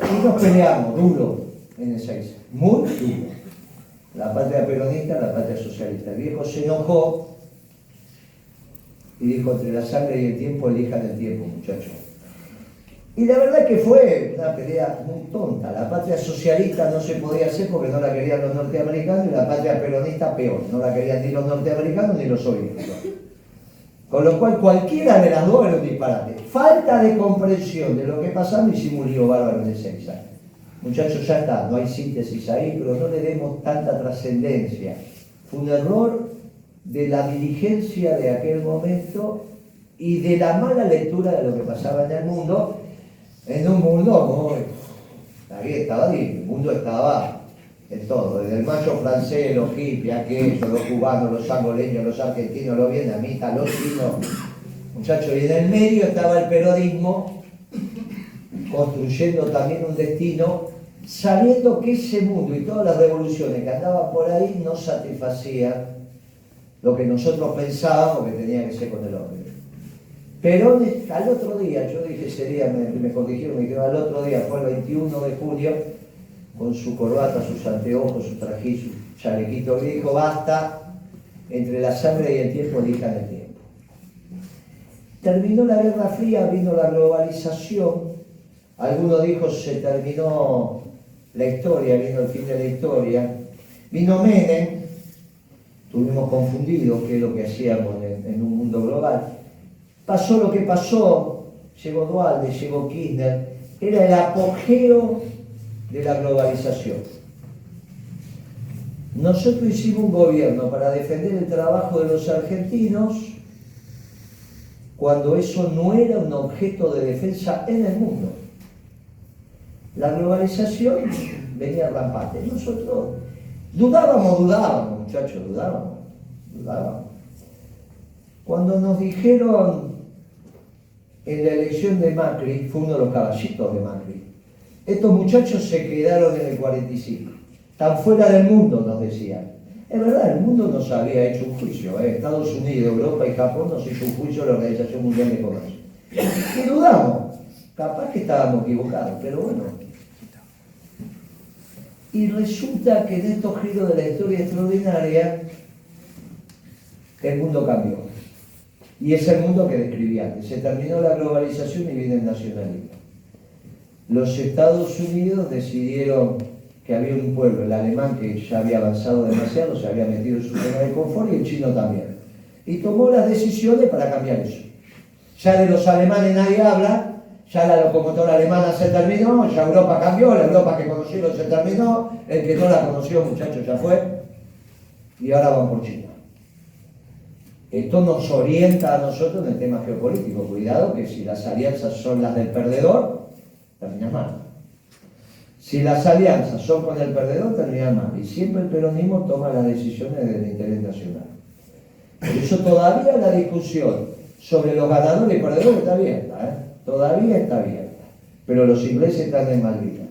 Y nos peleamos duro en el 6, muy duro. La patria peronista, la patria socialista. El viejo se enojó y dijo, entre la sangre y el tiempo, elijan el tiempo, muchachos. Y la verdad es que fue una pelea muy tonta. La patria socialista no se podía hacer porque no la querían los norteamericanos, y la patria peronista peor, no la querían ni los norteamericanos ni los soviéticos. Con lo cual cualquiera de las dos era un disparate. Falta de comprensión de lo que pasaba y sí murió bárbaro en el 6 años. Muchachos, ya está, no hay síntesis ahí, pero no le demos tanta trascendencia. Fue un error de la dirigencia de aquel momento y de la mala lectura de lo que pasaba en el mundo, en un mundo muy... Ahí estaba, el mundo estaba en todo, desde el macho francés, los hippies, aquellos, los cubanos, los angoleños, los argentinos, los vietnamitas, los chinos, muchachos, y en el medio estaba el peronismo construyendo también un destino, sabiendo que ese mundo y todas las revoluciones que andaban por ahí no satisfacían lo que nosotros pensábamos que tenía que ser con el hombre. Pero al otro día, yo dije ese día, me corrigieron, me dijeron al otro día, fue el 21 de julio, con su corbata, sus anteojos, su traje, su chalequito, y dijo, basta, entre la sangre y el tiempo, elijan el tiempo. Terminó la Guerra Fría, vino la globalización, algunos dijo se terminó la historia, vino el fin de la historia, vino Menem, estuvimos confundidos qué es lo que hacíamos en un mundo global. Pasó lo que pasó, llegó Dualde, llegó Kirchner, era el apogeo de la globalización. Nosotros hicimos un gobierno para defender el trabajo de los argentinos cuando eso no era un objeto de defensa en el mundo. La globalización venía rampante. Nosotros dudábamos, muchachos, dudábamos. Cuando nos dijeron en la elección de Macri, fue uno de los caballitos de Macri, estos muchachos se quedaron en el 45, están fuera del mundo, nos decían. Es verdad, el mundo nos había hecho un juicio, Estados Unidos, Europa y Japón nos hizo un juicio a la Organización Mundial de Comercio. Y dudamos, capaz que estábamos equivocados, pero bueno. Y resulta que en estos giros de la historia extraordinaria, el mundo cambió. Y es el mundo que describí antes. Se terminó la globalización y viene el nacionalismo. Los Estados Unidos decidieron que había un pueblo, el alemán, que ya había avanzado demasiado, se había metido en su zona de confort, y el chino también. Y tomó las decisiones para cambiar eso. Ya de los alemanes nadie habla, ya la locomotora alemana se terminó, ya Europa cambió, la Europa que conocieron se terminó, el que no la conoció, muchachos, ya fue, y ahora van por China. Esto nos orienta a nosotros en el tema geopolítico. Cuidado que si las alianzas son las del perdedor, terminan mal. Si las alianzas son con el perdedor, terminan mal. Y siempre el peronismo toma las decisiones del interés nacional. Por eso todavía la discusión sobre los ganadores y perdedores está abierta, todavía está abierta, pero los ingleses están en Malvinas.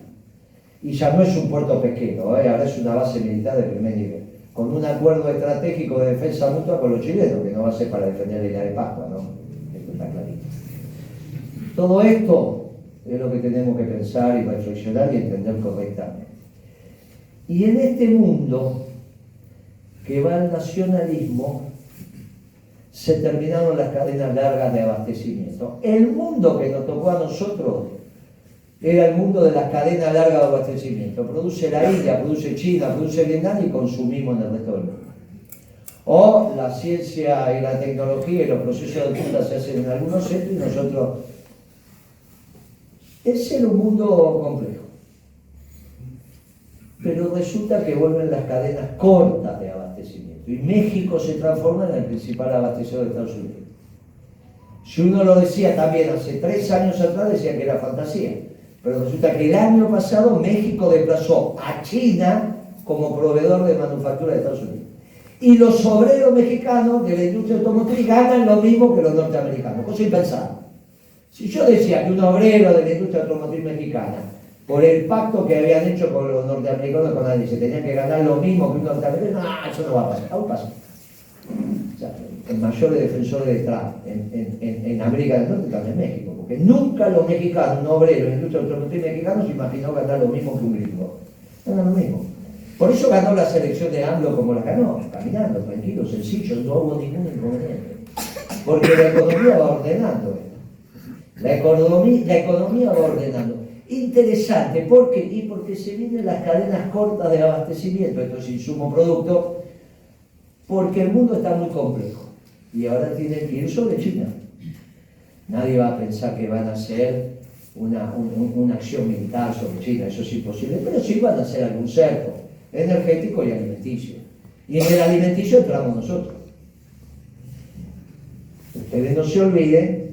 Y ya no es un puerto pesquero, ahora es una base militar de primer nivel, con un acuerdo estratégico de defensa mutua con los chilenos, que no va a ser para defender la isla de Pascua, ¿no? Esto está clarito. Todo esto es lo que tenemos que pensar y reflexionar y entender correctamente. Y en este mundo que va al nacionalismo, se terminaron las cadenas largas de abastecimiento. El mundo que nos tocó a nosotros era el mundo de las cadenas largas de abastecimiento. Produce la India, produce China, produce Vietnam y consumimos en el resto del mundo. O la ciencia y la tecnología y los procesos de punta se hacen en algunos centros y nosotros... Es ser un mundo complejo. Pero resulta que vuelven las cadenas cortas de abastecimiento y México se transforma en el principal abastecedor de Estados Unidos. Si uno lo decía también hace 3 años atrás, decía que era fantasía, pero resulta que el año pasado México desplazó a China como proveedor de manufactura de Estados Unidos. Y los obreros mexicanos de la industria automotriz ganan lo mismo que los norteamericanos, cosa impensable. Si yo decía que un obrero de la industria automotriz mexicana, por el pacto que habían hecho con los norteamericanos con la se tenían que ganar lo mismo que un norteamericano, no, eso no va a pasar, aún pasa. O sea, el mayor defensor de Trump en América del Norte también es México, porque nunca los mexicanos, un obrero de la industria automotriz mexicana se imaginó ganar lo mismo que un gringo. Ganan lo mismo. Por eso ganó la selección de AMLO como la ganó, caminando, tranquilo, sencillo, no hubo ningún inconveniente. Porque la economía va ordenando esto. La economía va ordenando. Interesante, ¿por qué? Y porque se vienen las cadenas cortas de abastecimiento, esto es insumo-producto, porque el mundo está muy complejo y ahora tienen que ir sobre China. Nadie va a pensar que van a hacer una acción militar sobre China, eso es imposible, pero sí van a hacer algún cerco energético y alimenticio. Y en el alimenticio entramos nosotros. Ustedes no se olviden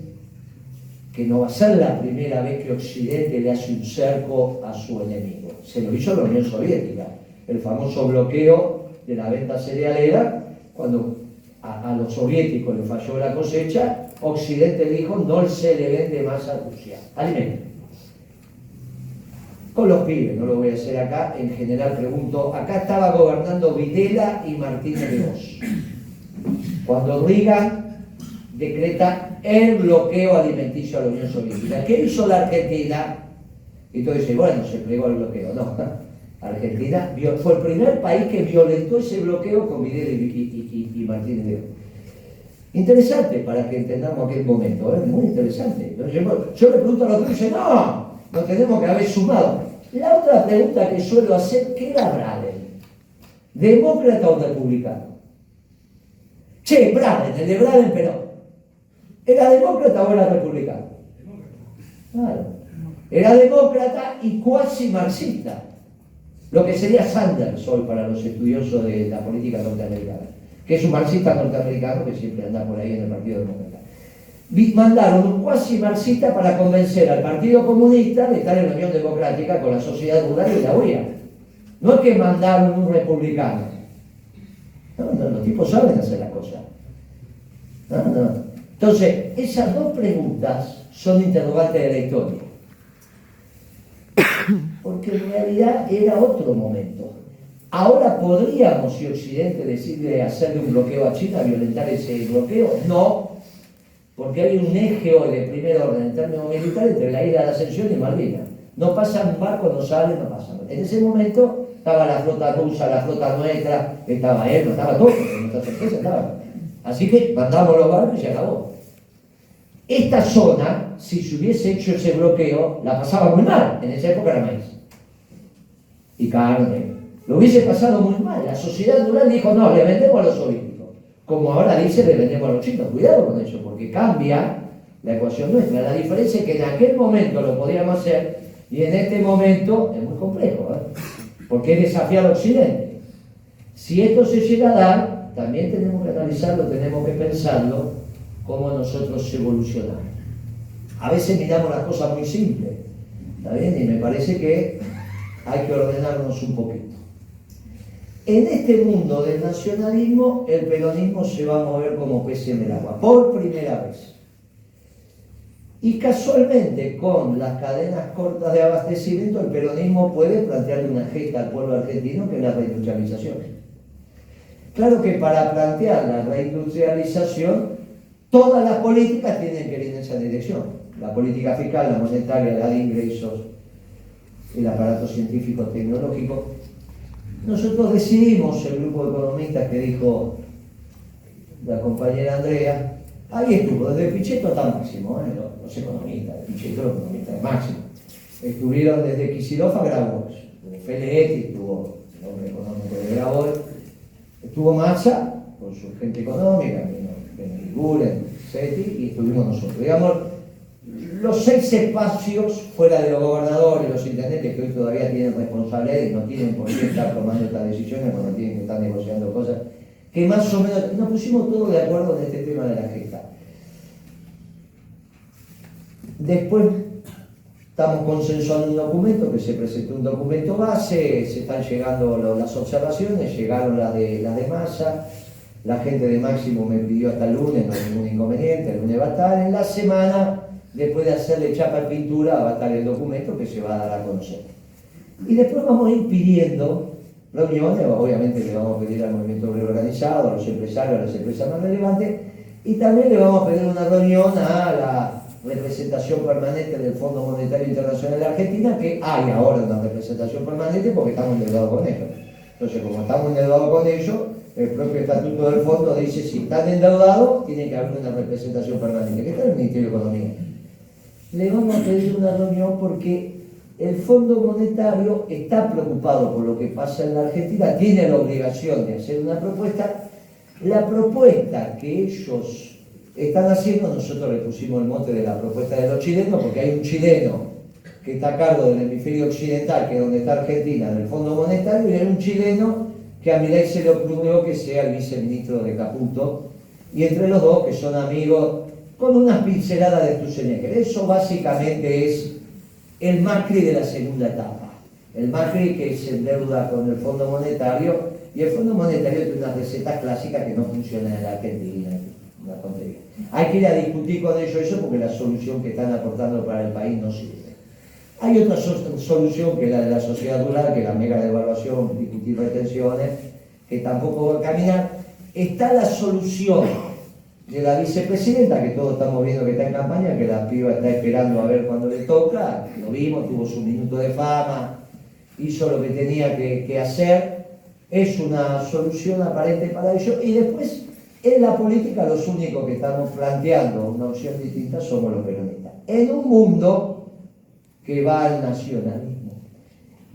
que no va a ser la primera vez que Occidente le hace un cerco a su enemigo. Se lo hizo la Unión Soviética, el famoso bloqueo de la venta cerealera, cuando a los soviéticos les falló la cosecha, Occidente dijo no se le vende más a Rusia, alimento. Con los pibes, no lo voy a hacer acá, en general pregunto, acá estaba gobernando Videla y Martínez de Hoz. Cuando Reagan decreta el bloqueo alimenticio a la Unión Soviética. ¿Qué hizo la Argentina? Y tú dices, bueno, se plegó el bloqueo. No, Argentina fue el primer país que violentó ese bloqueo con Videla y Martínez de Hoz. Interesante para que entendamos aquel momento, muy interesante. Yo le pregunto a los otros y dicen, no tenemos que haber sumado. La otra pregunta que suelo hacer, ¿qué era Braden? ¿Demócrata o republicano? Che, Braden, el de Braden, pero ¿era demócrata o era republicano? Claro. Era demócrata y cuasi marxista. Lo que sería Sanders hoy para los estudiosos de la política norteamericana, que es un marxista norteamericano que siempre anda por ahí en el Partido Demócrata. Mandaron un cuasi marxista para convencer al Partido Comunista de estar en la Unión Democrática con la sociedad rural y la OEA. No es que mandaron un republicano. No, los tipos saben hacer las cosas. No. Entonces, esas dos preguntas son interrogantes de la historia. Porque en realidad era otro momento. Ahora podríamos, si Occidente decide hacerle un bloqueo a China, violentar ese bloqueo. No, porque hay un eje hoy de primer orden en términos militares entre la isla de la Ascensión y Malvinas. No pasan barcos, no salen, no pasan. En ese momento estaba la flota rusa, la flota nuestra, estaba él, no estaba todo, porque nuestras empresas estaban. Así que mandamos los barcos y se acabó. Esta zona, si se hubiese hecho ese bloqueo, la pasaba muy mal. En esa época era maíz y carne. Lo hubiese pasado muy mal. La sociedad rural dijo, no, le vendemos a los soviéticos. Como ahora dice, le vendemos a los chinos. Cuidado con eso, porque cambia la ecuación nuestra. La diferencia es que en aquel momento lo podíamos hacer y en este momento es muy complejo, porque es desafiar al Occidente. Si esto se llega a dar, también tenemos que analizarlo, tenemos que pensarlo, cómo nosotros evolucionamos. A veces miramos las cosas muy simples, ¿está bien? Y me parece que hay que ordenarnos un poquito. En este mundo del nacionalismo, el peronismo se va a mover como pez en el agua, por primera vez. Y casualmente, con las cadenas cortas de abastecimiento, el peronismo puede plantearle una gesta al pueblo argentino que es la reindustrialización. Claro que para plantear la reindustrialización, todas las políticas tienen que ir en esa dirección. La política fiscal, la monetaria, la de ingresos, el aparato científico-tecnológico. Nosotros decidimos, el grupo de economistas que dijo la compañera Andrea, ahí estuvo, desde Pichetto hasta Máximo, los economistas, de Pichetto los economistas de Máximo. Estuvieron desde Kicillof a Grabois, Feletti estuvo, el hombre económico de Grabois, estuvo Massa, con su gente económica, Gulen, Seti, y estuvimos nosotros. Digamos, los 6 espacios, fuera de los gobernadores, los intendentes, que hoy todavía tienen responsabilidad y no tienen por qué estar tomando estas decisiones cuando tienen que estar negociando cosas, que más o menos nos pusimos todos de acuerdo en este tema de la gesta. Después estamos consensuando un documento, que se presentó un documento base, se están llegando las observaciones, llegaron las de Massa, la gente de Máximo me pidió hasta el lunes, no hay ningún inconveniente, el lunes va a estar, en la semana, después de hacerle chapa y pintura, va a estar el documento que se va a dar a conocer. Y después vamos a ir pidiendo reuniones, obviamente le vamos a pedir al movimiento obrero organizado, a los empresarios, a las empresas más relevantes, y también le vamos a pedir una reunión a la representación permanente del Fondo Monetario Internacional de Argentina, que hay ahora una representación permanente porque estamos endeudados con ellos. Entonces, como estamos endeudados con ellos, el propio estatuto del fondo dice si están endeudados, tiene que haber una representación permanente, que está en el Ministerio de Economía. Le vamos a pedir una reunión porque el Fondo Monetario está preocupado por lo que pasa en la Argentina, tiene la obligación de hacer una propuesta. La propuesta que ellos están haciendo, nosotros le pusimos el mote de la propuesta de los chilenos, porque hay un chileno que está a cargo del hemisferio occidental, que es donde está Argentina, del Fondo Monetario, y hay un chileno que a Milei se le ocurrió que sea el viceministro de Caputo, y entre los dos, que son amigos, con unas pinceladas de Sturzenegger. Eso básicamente es el Macri de la segunda etapa. El Macri que se endeuda con el Fondo Monetario, y el Fondo Monetario tiene unas recetas clásicas que no funcionan en la Argentina. Una tontería. Hay que ir a discutir con ellos eso porque la solución que están aportando para el país no sirve. Hay otra solución que es la de la sociedad rural, que es la mega devaluación, discutir retenciones, que tampoco va a caminar. Está la solución de la vicepresidenta, que todos estamos viendo que está en campaña, que la piba está esperando a ver cuándo le toca, lo vimos, tuvo su minuto de fama, hizo lo que tenía que hacer, es una solución aparente para ello, y después en la política los únicos que estamos planteando una opción distinta somos los peronistas. En un mundo que va al nacionalismo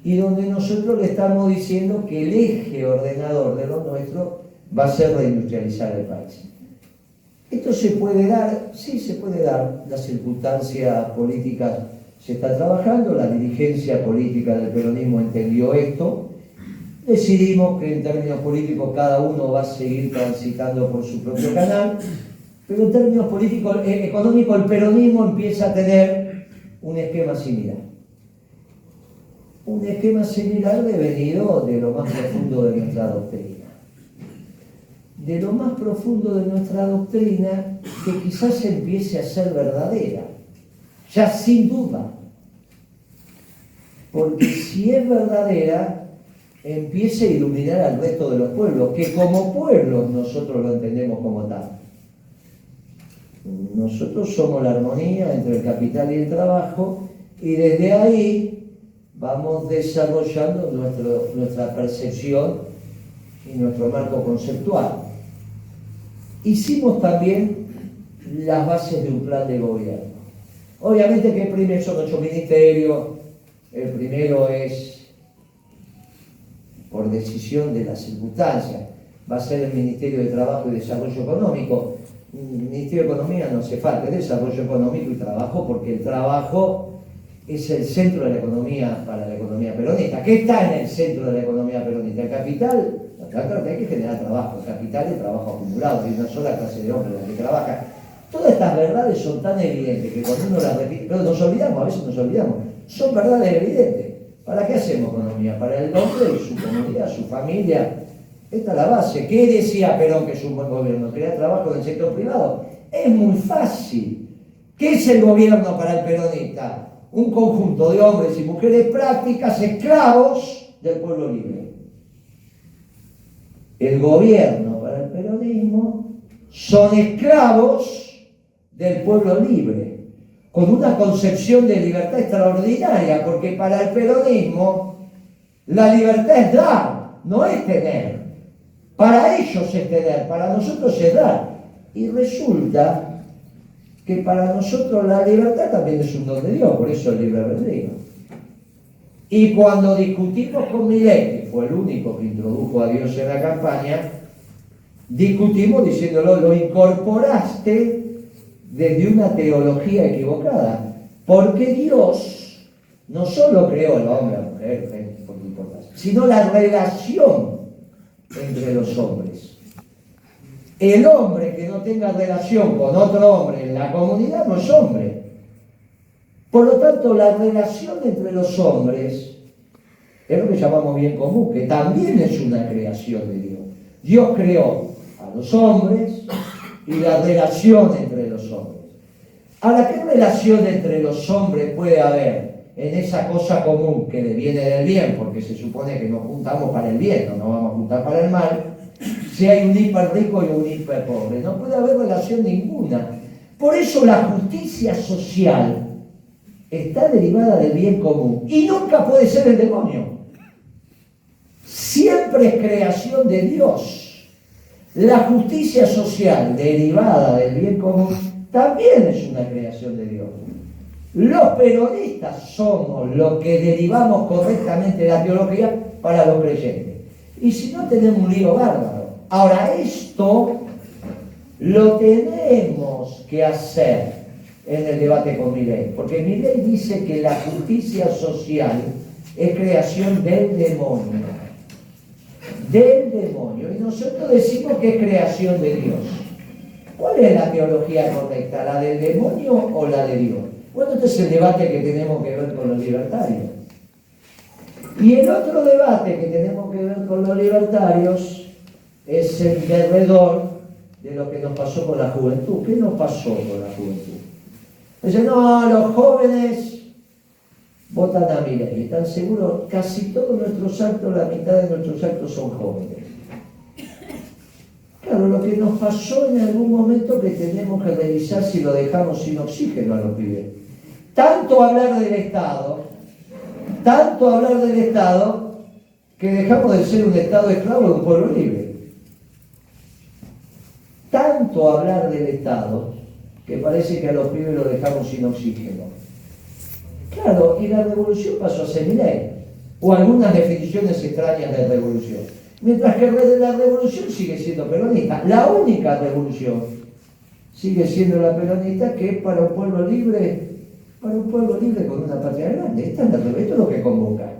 y donde nosotros le estamos diciendo que el eje ordenador de lo nuestro va a ser reindustrializar el país. ¿Esto se puede dar? Sí, se puede dar. Las circunstancias políticas se está trabajando, la dirigencia política del peronismo entendió esto, decidimos que en términos políticos cada uno va a seguir transitando por su propio canal, pero en términos políticos, económicos, el peronismo empieza a tener un esquema similar. Un esquema similar devenido de lo más profundo de nuestra doctrina. De lo más profundo de nuestra doctrina que quizás empiece a ser verdadera, ya sin duda. Porque si es verdadera, empieza a iluminar al resto de los pueblos, que como pueblos nosotros lo entendemos como tal. Nosotros somos la armonía entre el capital y el trabajo, y desde ahí vamos desarrollando nuestra percepción y nuestro marco conceptual. Hicimos también las bases de un plan de gobierno. Obviamente que primero son 8 ministerios, el primero es por decisión de las circunstancias, va a ser el Ministerio de Trabajo y Desarrollo Económico. El Ministerio de Economía no hace falta, desarrollo económico y trabajo, porque el trabajo es el centro de la economía para la economía peronista. ¿Qué está en el centro de la economía peronista? El capital. Claro que hay que generar trabajo, el capital y trabajo acumulado, hay una sola clase de hombres la que trabaja. Todas estas verdades son tan evidentes que cuando uno las repite, pero nos olvidamos, a veces nos olvidamos, son verdades evidentes. ¿Para qué hacemos economía? Para el hombre y su comunidad, su familia. Esta es la base. ¿Qué decía Perón que es un buen gobierno? Crear trabajo en el sector privado. Es muy fácil ¿Qué es el gobierno para el peronista? Un conjunto de hombres y mujeres prácticas, esclavos del pueblo libre. El gobierno para el peronismo son esclavos del pueblo libre, con una concepción de libertad extraordinaria, porque para el peronismo la libertad es dar, no es tener. Para ellos es tener, para nosotros es dar. Y resulta que para nosotros la libertad también es un don de Dios, por eso el libre albedrío. Y cuando discutimos con Milei, que fue el único que introdujo a Dios en la campaña, discutimos diciéndolo, lo incorporaste desde una teología equivocada, porque Dios no solo creó al hombre, a la mujer, por qué importa, sino la relación entre los hombres. El hombre que no tenga relación con otro hombre en la comunidad no es hombre. Por lo tanto, la relación entre los hombres es lo que llamamos bien común, que también es una creación de Dios. Dios creó a los hombres y la relación entre los hombres. Ahora, ¿qué relación entre los hombres puede haber en esa cosa común que le viene del bien? Porque se supone que nos juntamos para el bien, no nos vamos a juntar para el mal. Si hay un hiper rico y un hiper pobre, no puede haber relación ninguna. Por eso la justicia social está derivada del bien común y nunca puede ser el demonio. Siempre es creación de Dios. La justicia social derivada del bien común también es una creación de Dios. Los peronistas somos los que derivamos correctamente la teología para los creyentes. Y si no, tenemos un lío bárbaro. Ahora, esto lo tenemos que hacer en el debate con Milei, porque Milei dice que la justicia social es creación del demonio. Del demonio. Y nosotros decimos que es creación de Dios. ¿Cuál es la teología correcta? ¿La del demonio o la de Dios? Bueno, este es el debate que tenemos que ver con los libertarios. Y el otro debate que tenemos que ver con los libertarios es el derredor de lo que nos pasó con la juventud. ¿Qué nos pasó con la juventud? Dicen, no, los jóvenes votan a Milei. Están seguros, casi todos nuestros actos, la mitad de nuestros actos son jóvenes. Claro, lo que nos pasó en algún momento que tenemos que revisar si lo dejamos sin oxígeno a los pibes. Tanto hablar del Estado, que dejamos de ser un Estado esclavo de un pueblo libre. Tanto hablar del Estado, que parece que a los pibes lo dejamos sin oxígeno. Claro, y la revolución pasó a ser Milei, o algunas definiciones extrañas de revolución. Mientras que la revolución sigue siendo peronista. La única revolución sigue siendo la peronista, que es para un pueblo libre con una patria grande. Esto es lo que convoca.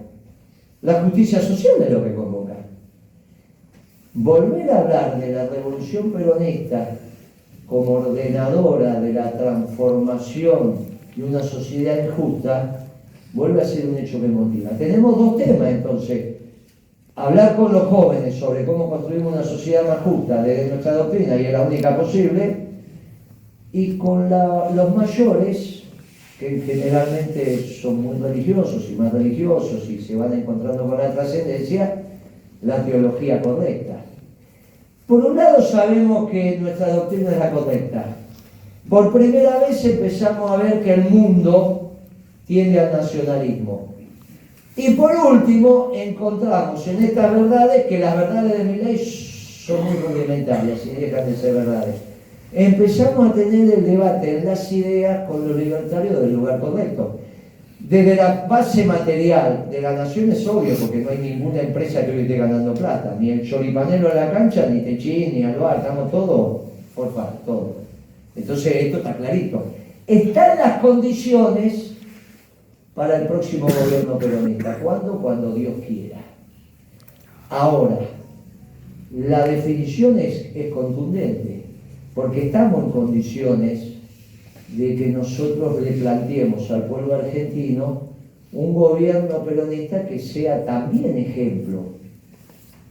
La justicia social es lo que convoca. Volver a hablar de la revolución peronista como ordenadora de la transformación de una sociedad injusta vuelve a ser un hecho que motiva. Tenemos dos temas entonces: hablar con los jóvenes sobre cómo construimos una sociedad más justa desde nuestra doctrina, y es la única posible, y con los mayores, que generalmente son muy religiosos y más religiosos y se van encontrando con la trascendencia, la teología correcta. Por un lado, sabemos que nuestra doctrina es la correcta. Por primera vez empezamos a ver que el mundo tiende al nacionalismo. Y por último, encontramos en estas verdades que las verdades de Milei son muy rudimentarias y dejan de ser verdades. Empezamos a tener el debate en las ideas con los libertarios del lugar correcto. Desde la base material de la nación es obvio, porque no hay ninguna empresa que hoy esté ganando plata, ni el choripanelo en la cancha, ni Techín, ni Alvar, estamos todos por parte, todo. Entonces esto está clarito. Están las condiciones para el próximo gobierno peronista. ¿Cuándo? Cuando Dios quiera. Ahora, la definición es contundente, porque estamos en condiciones de que nosotros le planteemos al pueblo argentino un gobierno peronista que sea también ejemplo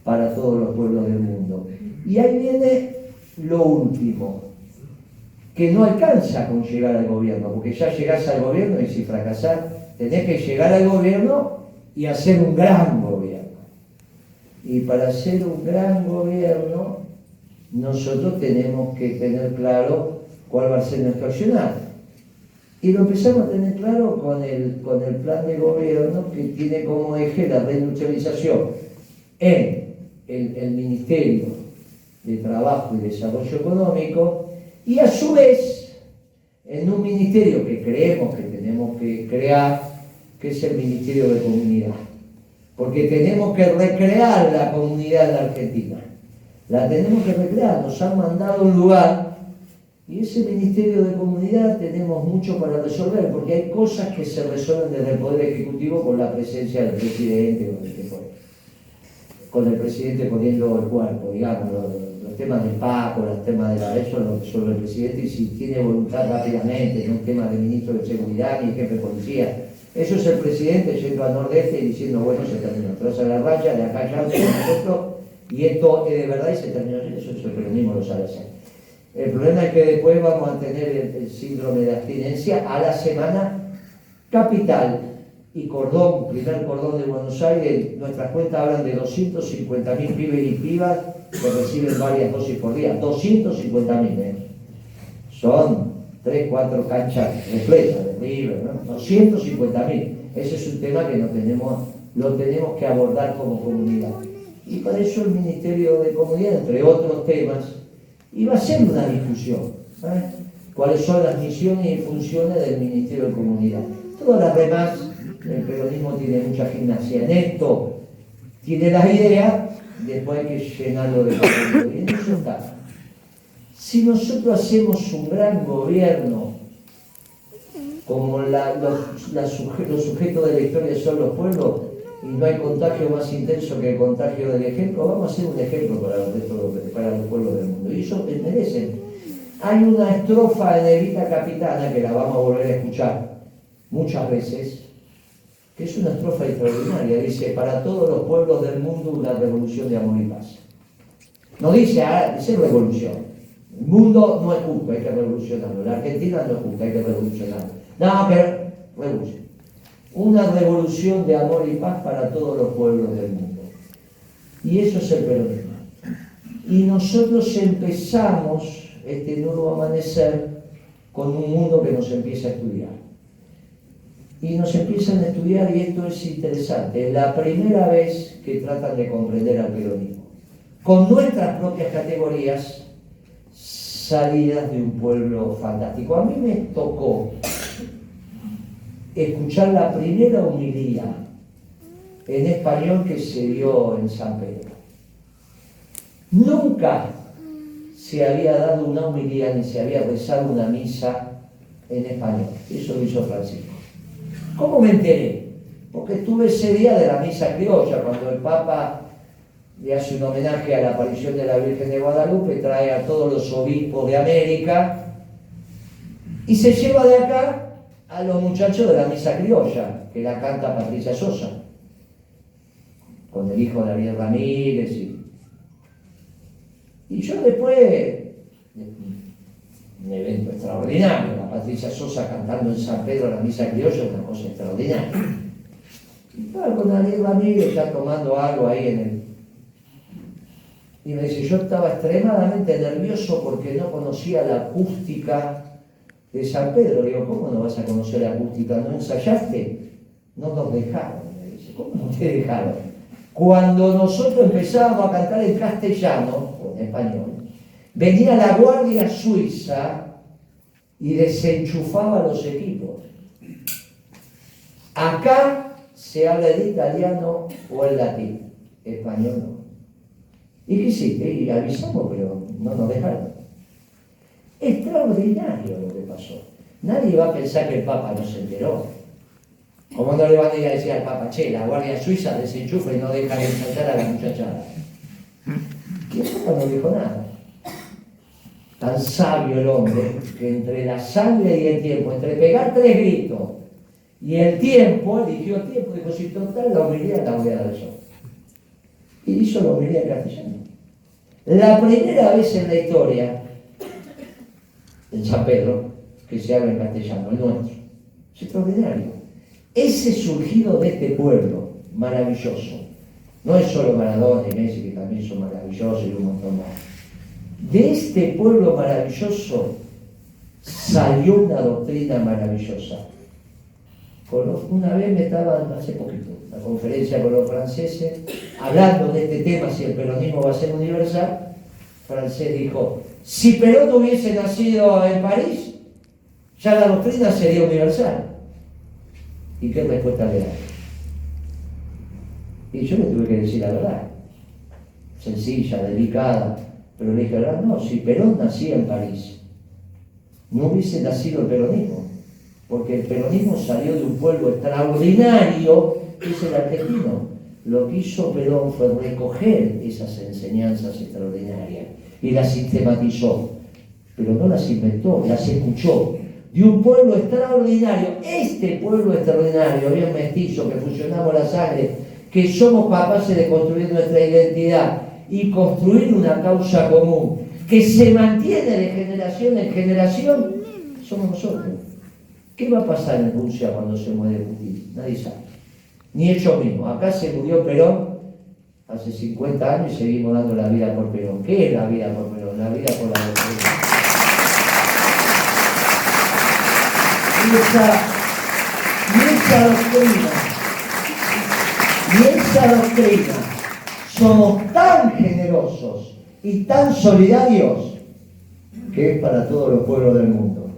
para todos los pueblos del mundo. Y ahí viene lo último. que no alcanza con llegar al gobierno, porque ya llegás al gobierno y si fracasás, tenés que llegar al gobierno y hacer un gran gobierno. Y para hacer un gran gobierno, nosotros tenemos que tener claro cuál va a ser nuestro accionar. Y lo empezamos a tener claro con el plan de gobierno que tiene como eje la reindustrialización en el Ministerio de Trabajo y Desarrollo Económico y a su vez en un ministerio que creemos que tenemos que crear, que es el Ministerio de Comunidad. Porque tenemos que recrear la comunidad en la Argentina. La tenemos que recrear, nos han mandado un lugar. Y ese Ministerio de Comunidad tenemos mucho para resolver, porque hay cosas que se resuelven desde el Poder Ejecutivo con la presencia del presidente o del que fuera. Con el presidente poniendo el cuerpo, digamos, los temas del PACO, los temas de la eso lo resuelve el presidente y si tiene voluntad rápidamente, no es tema de ministro de Seguridad ni jefe de policía. Eso es el presidente yendo al nordeste y diciendo, bueno, se terminó, traza la raya, de acá ya nosotros, y esto es de verdad y se terminó, eso es el peronismo lo sabe hacer. El problema es que después vamos a tener el síndrome de abstinencia a la semana. Capital y cordón, primer cordón de Buenos Aires, nuestras cuentas hablan de 250.000 pibes y pibas que reciben varias dosis por día. 250.000, son 3, 4 canchas repletas de River, ¿no? 250.000. Ese es un tema que lo tenemos que abordar como comunidad. Y para eso el Ministerio de Comunidad, entre otros temas, iba a ser una discusión. ¿Cuáles son las misiones y funciones del Ministerio de Comunidad? Todas las demás, el peronismo tiene mucha gimnasia en esto, tiene las ideas, después hay que llenarlo de contenido. Y en eso está. Si nosotros hacemos un gran gobierno, como los sujetos de la historia son los pueblos, y no hay contagio más intenso que el contagio del ejemplo, vamos a hacer un ejemplo para los pueblos del mundo. Y eso merecen. Hay una estrofa en Evita Capitana, que la vamos a volver a escuchar muchas veces, que es una estrofa extraordinaria. Dice, para todos los pueblos del mundo una revolución de amor y paz. No dice, dice revolución. El mundo no es justo, hay que revolucionarlo. La Argentina no es justa, hay que revolucionarlo. No, pero revolución. Una revolución de amor y paz para todos los pueblos del mundo. Y eso es el peronismo. Y nosotros empezamos este nuevo amanecer con un mundo que nos empieza a estudiar. Y nos empiezan a estudiar, y esto es interesante, es la primera vez que tratan de comprender al peronismo. Con nuestras propias categorías, salidas de un pueblo fantástico. A mí me tocó escuchar la primera homilía en español que se dio en San Pedro. Nunca se había dado una homilía ni se había rezado una misa en español. Eso lo hizo Francisco. ¿Cómo me enteré? Porque estuve ese día de la misa criolla, cuando el Papa le hace un homenaje a la aparición de la Virgen de Guadalupe, trae a todos los obispos de América y se lleva de acá a los muchachos de la misa criolla, que la canta Patricia Sosa, con el hijo de Ariel Ramírez. Y yo después, un evento extraordinario, la Patricia Sosa cantando en San Pedro la misa criolla, una cosa extraordinaria. Y estaba con Ariel Ramírez ya tomando algo ahí en el... Y me dice, yo estaba extremadamente nervioso porque no conocía la acústica de San Pedro. Le digo, ¿cómo no vas a conocer la acústica? ¿No ensayaste? No nos dejaron. Me dice, ¿cómo no te dejaron? Cuando nosotros empezábamos a cantar en castellano, o en español, venía la Guardia Suiza y desenchufaba los equipos. Acá se habla el italiano o el latín, español no. ¿Y qué hiciste? Y avisamos, pero no nos dejaron. Extraordinario lo que pasó. Nadie va a pensar que el Papa no se enteró. Como no le van a ir a decir al Papa, che, la Guardia Suiza desenchufa y no deja de ensayar a la muchachada. Y el Papa no dijo nada. Tan sabio el hombre que entre la sangre y el tiempo, entre pegar 3 gritos y el tiempo, eligió el tiempo, dijo, si total la homilía la voy a dar yo. Y hizo la homilía en castellano. La primera vez en la historia en San Pedro, que se habla en castellano, el nuestro. Es extraordinario. Ese surgido de este pueblo maravilloso, no es solo Maradona y Messi, que también son maravillosos y un montón más. De este pueblo maravilloso salió una doctrina maravillosa. Una vez me estaban, hace poquito, en una conferencia con los franceses, hablando de este tema, si el peronismo va a ser universal. Francés dijo, si Perón no hubiese nacido en París, ya la doctrina sería universal. ¿Y qué respuesta le da? Y yo le tuve que decir la verdad, sencilla, delicada, pero le dije la verdad, no, si Perón nacía en París, no hubiese nacido el peronismo, porque el peronismo salió de un pueblo extraordinario, que es el argentino. Lo que hizo Perón fue recoger esas enseñanzas extraordinarias y las sistematizó, pero no las inventó, las escuchó. De un pueblo extraordinario, este pueblo extraordinario, bien mestizo, que fusionamos la sangre, que somos capaces de construir nuestra identidad y construir una causa común, que se mantiene de generación en generación, somos nosotros. ¿Qué va a pasar en Rusia cuando se muere Putin? Nadie sabe. Ni ellos mismos. Acá se murió Perón hace 50 años y seguimos dando la vida por Perón. ¿Qué es la vida por Perón? La vida por la doctrina. Y esa doctrina, somos tan generosos y tan solidarios que es para todos los pueblos del mundo.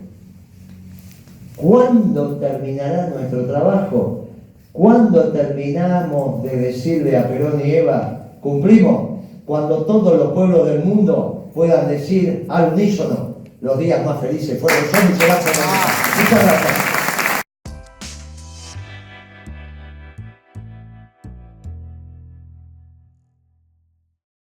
¿Cuándo terminará nuestro trabajo? ¿Cuándo terminamos de decirle a Perón y Eva, cumplimos? Cuando todos los pueblos del mundo puedan decir al unísono, los días más felices fueron, son y serán. Muchas gracias.